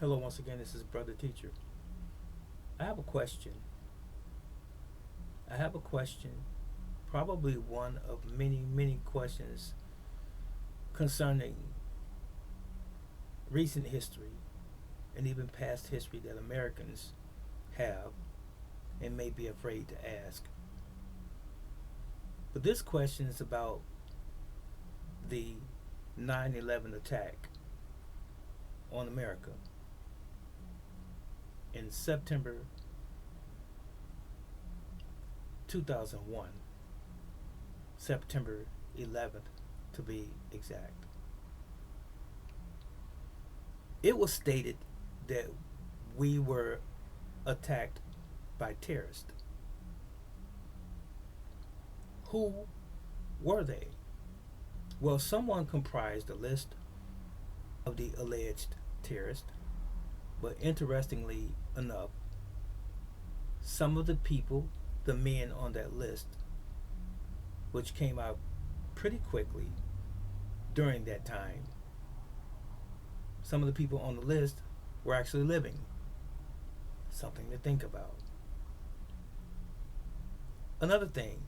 Hello, once again, this is Brother Teacher. I have a question. I have a question, probably one of many, many questions concerning recent history and even past history that Americans have and may be afraid to ask. But this question is about the 9/11 attack on America in September 2001, September 11th to be exact. It was stated that we were attacked by terrorists. Who were they? Well, someone comprised a list of the alleged terrorists, but interestingly enough, some of the people, the men on that list, which came out pretty quickly during that time, some of the people on the list were actually living. Something to think about. Another thing,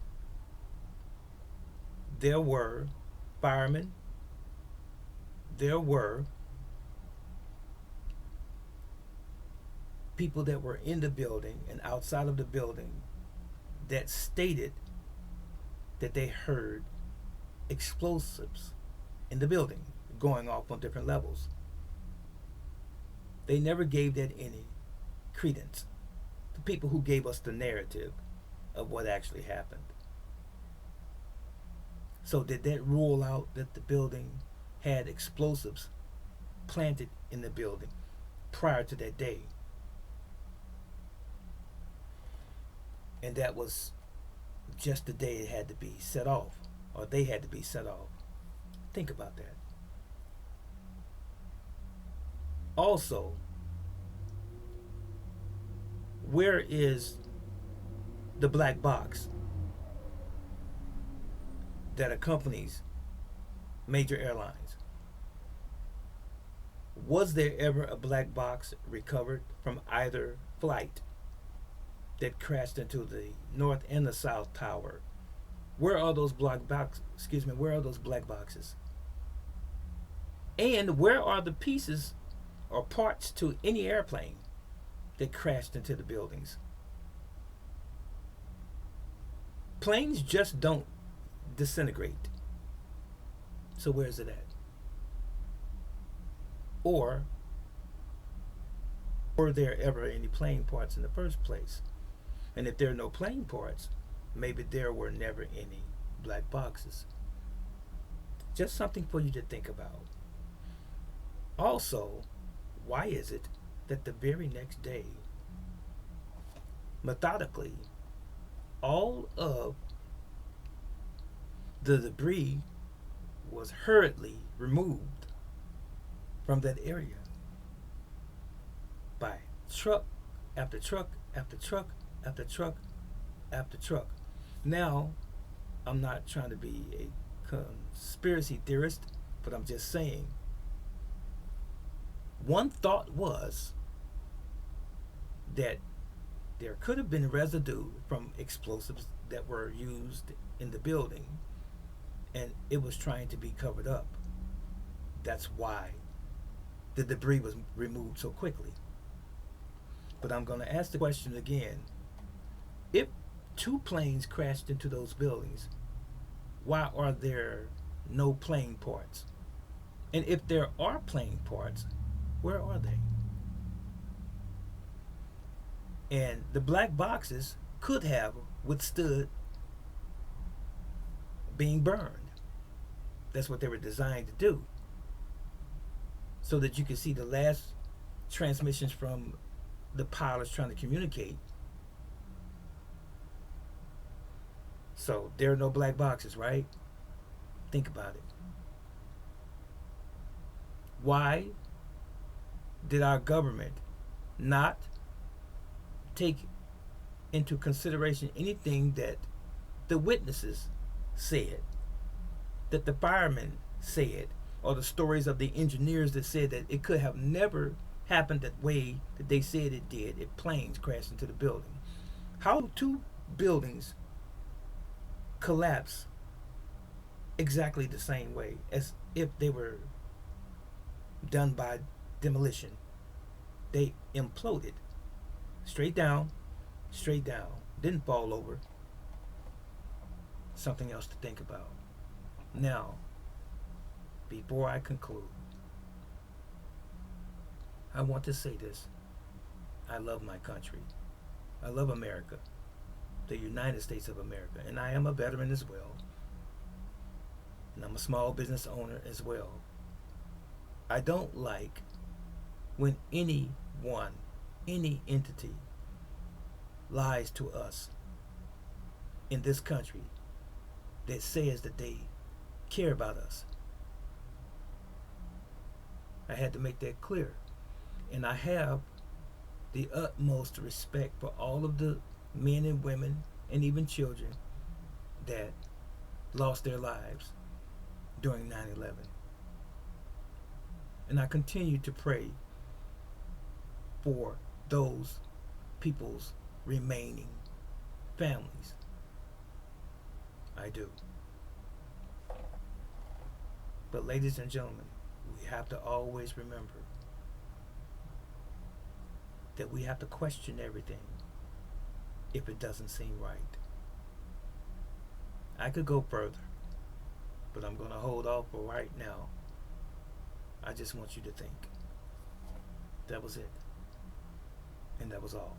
there were firemen, there were people that were in the building and outside of the building that stated that they heard explosives in the building going off on different levels. They never gave that any credence. The people who gave us the narrative of what actually happened. So, did that rule out that the building had explosives planted in the building prior to that day? And that was just the day it had to be set off, or they had to be set off. Think about that. Also, where is the black box that accompanies major airlines? Was there ever a black box recovered from either flight that crashed into the north and the south tower? Where are those black box? Excuse me. Where are those black boxes? And where are the pieces or parts to any airplane that crashed into the buildings? Planes just don't disintegrate. So where's it at? Or were there ever any plane parts in the first place? And if there are no plane parts, maybe there were never any black boxes. Just something for you to think about. Also, why is it that the very next day, methodically, all of the debris was hurriedly removed from that area by truck after truck after truck after truck after truck? Now, I'm not trying to be a conspiracy theorist, but I'm just saying. One thought was that there could have been residue from explosives that were used in the building and it was trying to be covered up. That's why the debris was removed so quickly. But I'm going to ask the question again. If two planes crashed into those buildings, why are there no plane parts? And if there are plane parts, where are they? And the black boxes could have withstood being burned. That's what they were designed to do. So that you can see the last transmissions from the pilots trying to communicate. So there are no black boxes, right? Think about it. Why did our government not take into consideration anything that the witnesses said, that the firemen said, or the stories of the engineers that said that it could have never happened that way that they said it did, if planes crashed into the building? How do two buildings collapse exactly the same way as if they were done by demolition? They imploded straight down, straight down, didn't fall over. Something else to think about. Now, before I conclude, I want to say this. I love my country. I love America, the United States of America, and I am a veteran as well. And I'm a small business owner as well. I don't like when anyone, any entity lies to us in this country that says that they care about us. I had to make that clear. And I have the utmost respect for all of the men and women and even children that lost their lives during 9/11. And I continue to pray for those people's remaining families. I do. But ladies and gentlemen, we have to always remember that we have to question everything if it doesn't seem right. I could go further, but I'm going to hold off for right now. I just want you to think. That was it. And that was all.